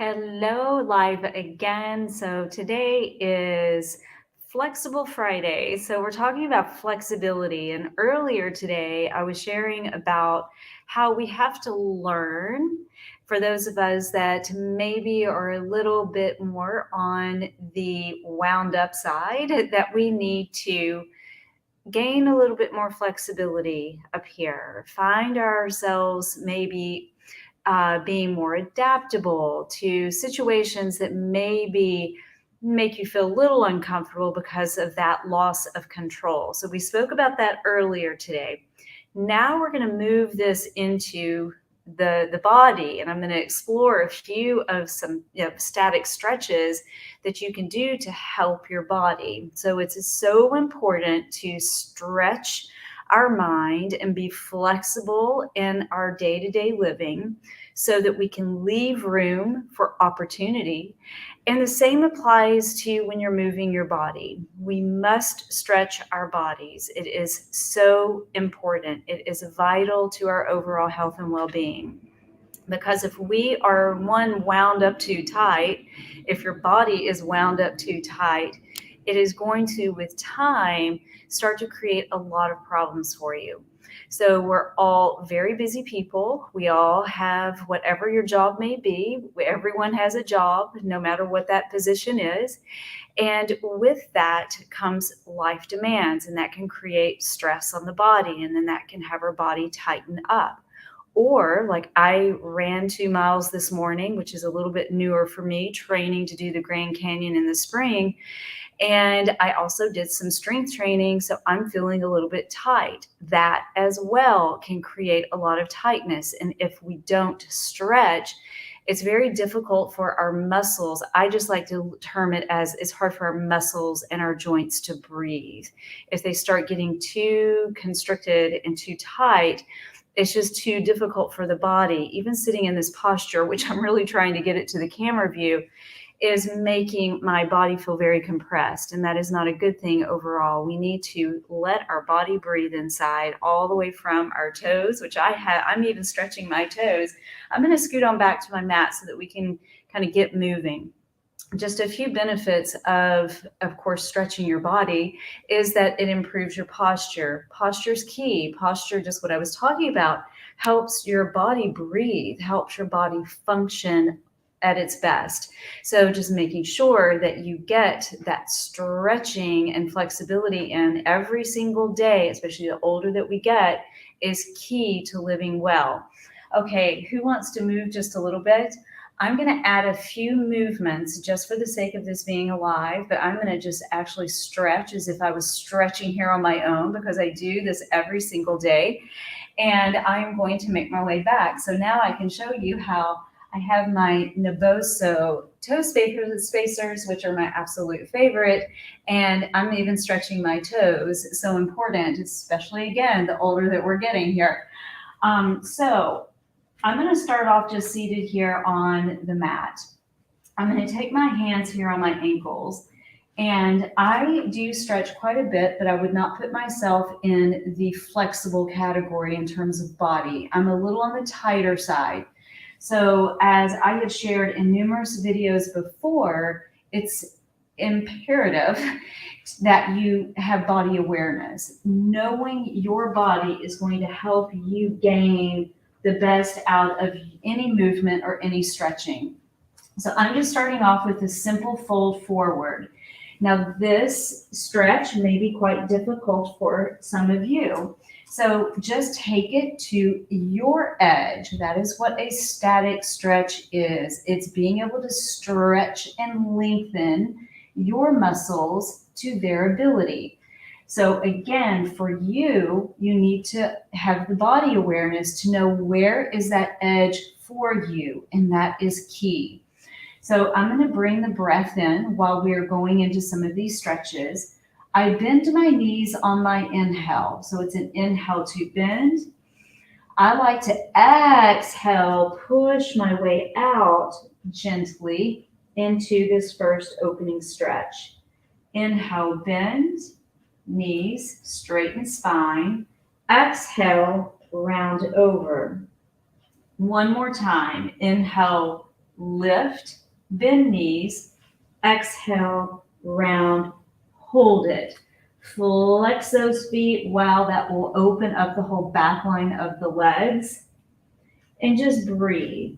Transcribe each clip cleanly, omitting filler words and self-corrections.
Hello, live again. So today is Flexible Friday. So we're talking about flexibility. And earlier today, I was sharing about how we have to learn for those of us that maybe are a little bit more on the wound up side, that we need to gain a little bit more flexibility up here, find ourselves maybe being more adaptable to situations that maybe make you feel a little uncomfortable because of that loss of control. So we spoke about that earlier today. Now we're going to move this into the body, and I'm going to explore a few of some static stretches that you can do to help your body. So it's so important to stretch our mind and be flexible in our day-to-day living so that we can leave room for opportunity. And the same applies to when you're moving your body. We must stretch our bodies. It is so important. It is vital to our overall health and well-being. Because if we are wound up too tight, if your body is wound up too tight, it is going to, with time, start to create a lot of problems for you. So we're all very busy people. We all have whatever your job may be. Everyone has a job, no matter what that position is. And with that comes life demands, and that can create stress on the body, and then that can have our body tighten up. Or, like, I ran 2 miles this morning, which is a little bit newer for me, training to do the Grand Canyon in the spring. And I also did some strength training, so I'm feeling a little bit tight. That as well can create a lot of tightness. And if we don't stretch, it's very difficult for our muscles. I just like to term it as it's hard for our muscles and our joints to breathe. If they start getting too constricted and too tight, it's just too difficult for the body. Even sitting in this posture, which I'm really trying to get it to the camera view, is making my body feel very compressed, and that is not a good thing overall. We need to let our body breathe inside, all the way from our toes, which I'm even stretching my toes. I'm going to scoot on back to my mat so that we can kind of get moving. Just a few benefits of course, stretching your body is that it improves your posture. Posture is key. Posture, just what I was talking about, helps your body breathe, helps your body function at its best. So just making sure that you get that stretching and flexibility in every single day, especially the older that we get, is key to living well. Okay, who wants to move just a little bit? I'm going to add a few movements just for the sake of this being alive, but I'm going to just actually stretch as if I was stretching here on my own, because I do this every single day. And I'm going to make my way back. So now I can show you how I have my Naboso toe spacers, which are my absolute favorite. And I'm even stretching my toes. So important, especially again, the older that we're getting here. So I'm going to start off just seated here on the mat. I'm going to take my hands here on my ankles. And I do stretch quite a bit, but I would not put myself in the flexible category in terms of body. I'm a little on the tighter side. So as I have shared in numerous videos before, it's imperative that you have body awareness. Knowing your body is going to help you gain the best out of any movement or any stretching. So I'm just starting off with a simple fold forward. Now this stretch may be quite difficult for some of you. So just take it to your edge. That is what a static stretch is. It's being able to stretch and lengthen your muscles to their ability. So again, for you, you need to have the body awareness to know where is that edge for you, and that is key. So I'm going to bring the breath in while we're going into some of these stretches. I bend my knees on my inhale. So it's an inhale to bend. I like to exhale, push my way out gently into this first opening stretch. Inhale, bend, knees, straighten spine. Exhale, round over. One more time. Inhale, lift, bend knees, exhale, round, hold it. Flex those feet. Wow, that will open up the whole back line of the legs. And just breathe.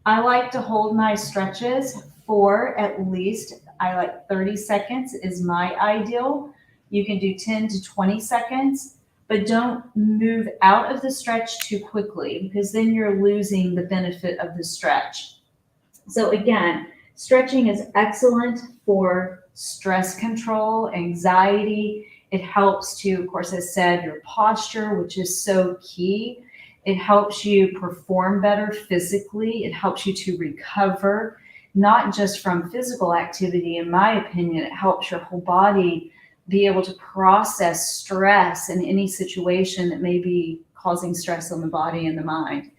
I like to hold my stretches for at least, I like 30 seconds is my ideal. You can do 10 to 20 seconds, but don't move out of the stretch too quickly because then you're losing the benefit of the stretch. So again, stretching is excellent for stress control, anxiety. It helps to, of course, as said, your posture, which is so key. It helps you perform better physically. It helps you to recover, not just from physical activity. In my opinion, it helps your whole body be able to process stress in any situation that may be causing stress on the body and the mind.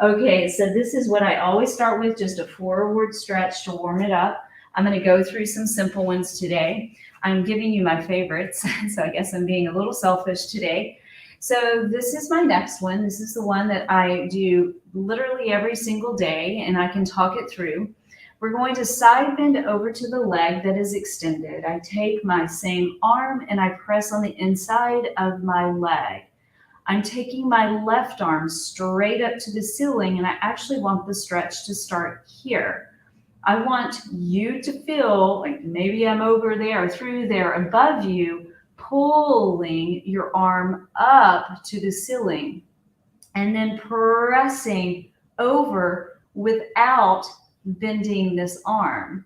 Okay, so this is what I always start with, just a forward stretch to warm it up. I'm going to go through some simple ones today. I'm giving you my favorites, so I guess I'm being a little selfish today. So this is my next one. This is the one that I do literally every single day, and I can talk it through. We're going to side bend over to the leg that is extended. I take my same arm and I press on the inside of my leg. I'm taking my left arm straight up to the ceiling, and I actually want the stretch to start here. I want you to feel like maybe I'm over there, through there, above you, pulling your arm up to the ceiling and then pressing over without bending this arm.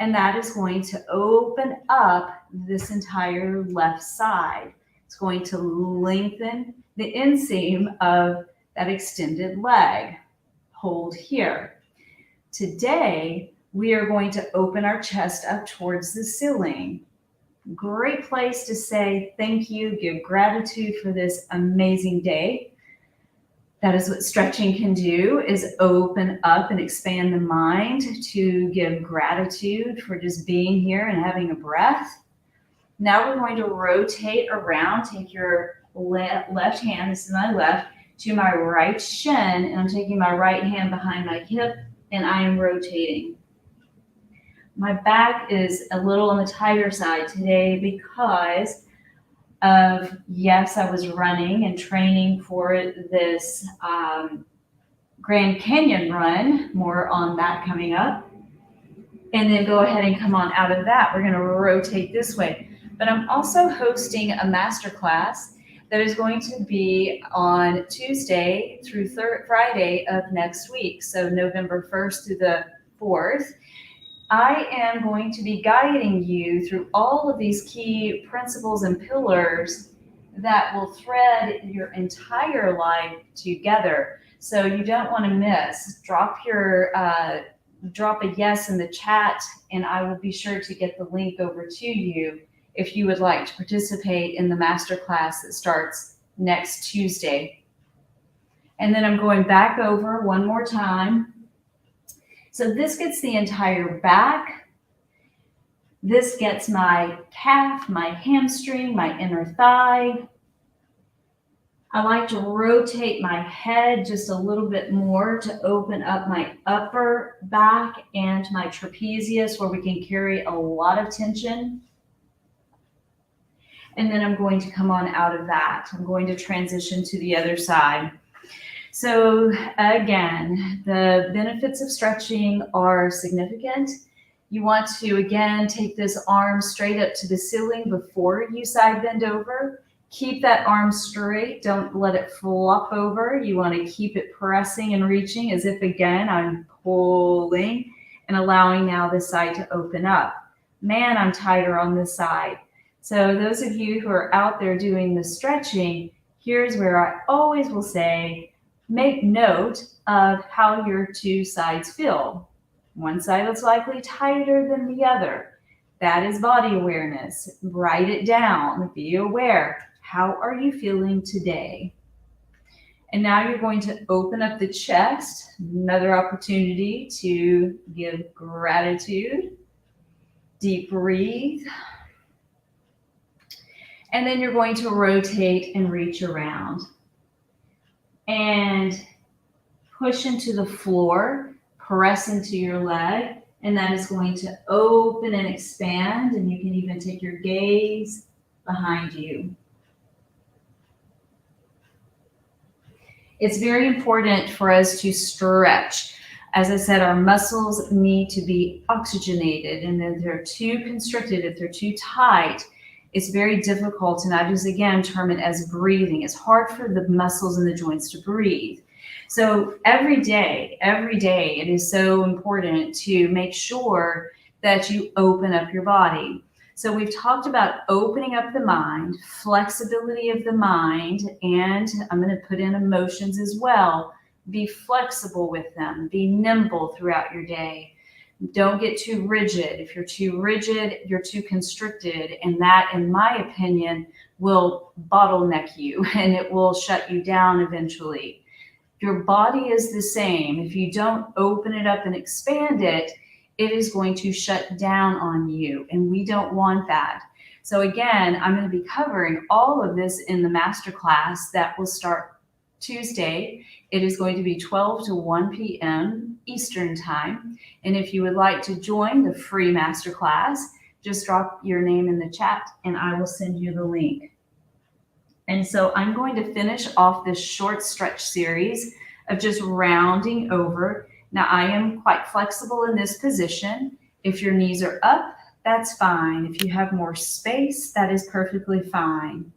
And that is going to open up this entire left side. It's going to lengthen the inseam of that extended leg. Hold here. Today, we are going to open our chest up towards the ceiling. Great place to say thank you, give gratitude for this amazing day. That is what stretching can do, is open up and expand the mind to give gratitude for just being here and having a breath. Now we're going to rotate around. Take your left hand, this is my left, to my right shin, and I'm taking my right hand behind my hip, and I am rotating. My back is a little on the tighter side today because of, yes, I was running and training for this Grand Canyon run, more on that coming up. And then go ahead and come on out of that. We're going to rotate this way. But I'm also hosting a masterclass that is going to be on Tuesday through Friday of next week. So November 1st through the 4th. I am going to be guiding you through all of these key principles and pillars that will thread your entire life together. So you don't want to miss. Drop a yes in the chat, and I will be sure to get the link over to you if you would like to participate in the masterclass that starts next Tuesday. And then I'm going back over one more time. So this gets the entire back. This gets my calf, my hamstring, my inner thigh. I like to rotate my head just a little bit more to open up my upper back and my trapezius, where we can carry a lot of tension. And then I'm going to come on out of that. I'm going to transition to the other side. So again, the benefits of stretching are significant. You want to, again, take this arm straight up to the ceiling before you side bend over. Keep that arm straight. Don't let it flop over. You want to keep it pressing and reaching as if, again, I'm pulling and allowing now this side to open up. Man, I'm tighter on this side. So those of you who are out there doing the stretching, here's where I always will say, make note of how your two sides feel. One side is likely tighter than the other. That is body awareness. Write it down. Be aware. How are you feeling today? And now you're going to open up the chest. Another opportunity to give gratitude. Deep breathe. And then you're going to rotate and reach around. And push into the floor. press into your leg, and that is going to open and expand, and you can even take your gaze behind you. It's very important for us to stretch. As I said, our muscles need to be oxygenated, and if they're too constricted, if they're too tight, it's very difficult, and I just again term it as breathing. It's hard for the muscles and the joints to breathe. So every day, it is so important to make sure that you open up your body. So we've talked about opening up the mind, flexibility of the mind, and I'm going to put in emotions as well. Be flexible with them. Be nimble throughout your day. Don't get too rigid. If you're too rigid, you're too constricted, and that, in my opinion, will bottleneck you and it will shut you down eventually. Your body is the same. If you don't open it up and expand it, it is going to shut down on you, and we don't want that. So again, I'm going to be covering all of this in the masterclass that will start Tuesday. It is going to be 12 to 1 p.m. Eastern Time. And if you would like to join the free masterclass, just drop your name in the chat and I will send you the link. And so I'm going to finish off this short stretch series of just rounding over. Now, I am quite flexible in this position. If your knees are up, that's fine. If you have more space, that is perfectly fine.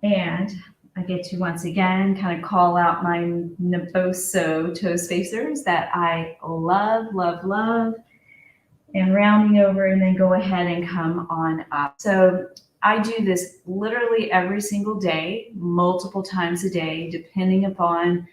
And I get to once again kind of call out my Naboso toe spacers that I love, love, love. And rounding over and then go ahead and come on up. So I do this literally every single day, multiple times a day, depending upon,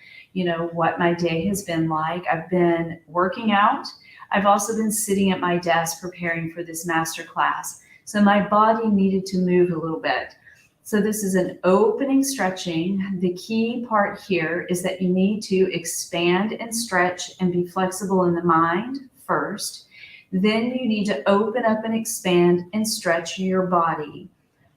what my day has been like. I've been working out. I've also been sitting at my desk preparing for this master class. So my body needed to move a little bit. So this is an opening stretching. The key part here is that you need to expand and stretch and be flexible in the mind first. Then you need to open up and expand and stretch your body.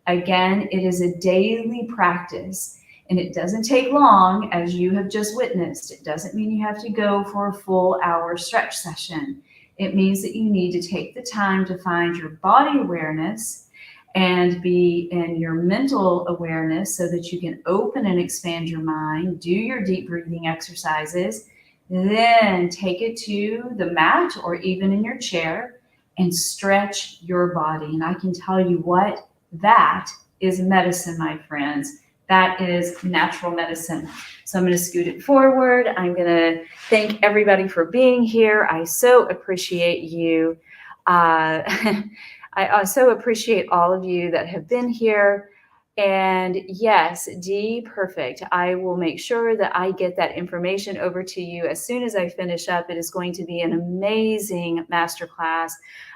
Again, it is a daily practice, and it doesn't take long, as you have just witnessed. It doesn't mean you have to go for a full hour stretch session. It means that you need to take the time to find your body awareness and be in your mental awareness so that you can open and expand your mind, do your deep breathing exercises, then take it to the mat or even in your chair and stretch your body. And I can tell you what, that is medicine, my friends. That is natural medicine. So I'm going to scoot it forward. I'm going to thank everybody for being here. I so appreciate you. I so appreciate all of you that have been here. And yes, Dee, perfect. I will make sure that I get that information over to you as soon as I finish up. It is going to be an amazing masterclass.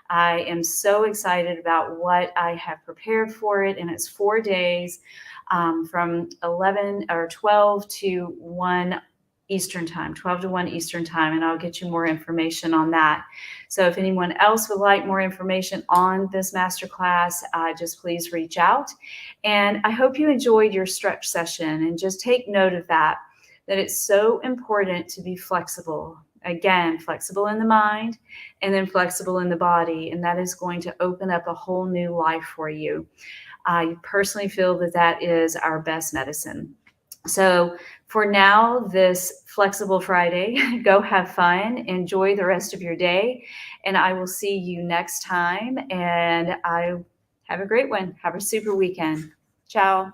I am so excited about what I have prepared for it, and it's 4 days from 11 or 12 to 1 Eastern time, 12 to 1 Eastern time, and I'll get you more information on that. So if anyone else would like more information on this masterclass, just please reach out. And I hope you enjoyed your stretch session, and just take note of that it's so important to be flexible. Again, flexible in the mind and then flexible in the body, and that is going to open up a whole new life for you. I personally feel that is our best medicine. So for now, this Flexible Friday, go have fun, enjoy the rest of your day, and I will see you next time. And have a great one. Have a super weekend. Ciao.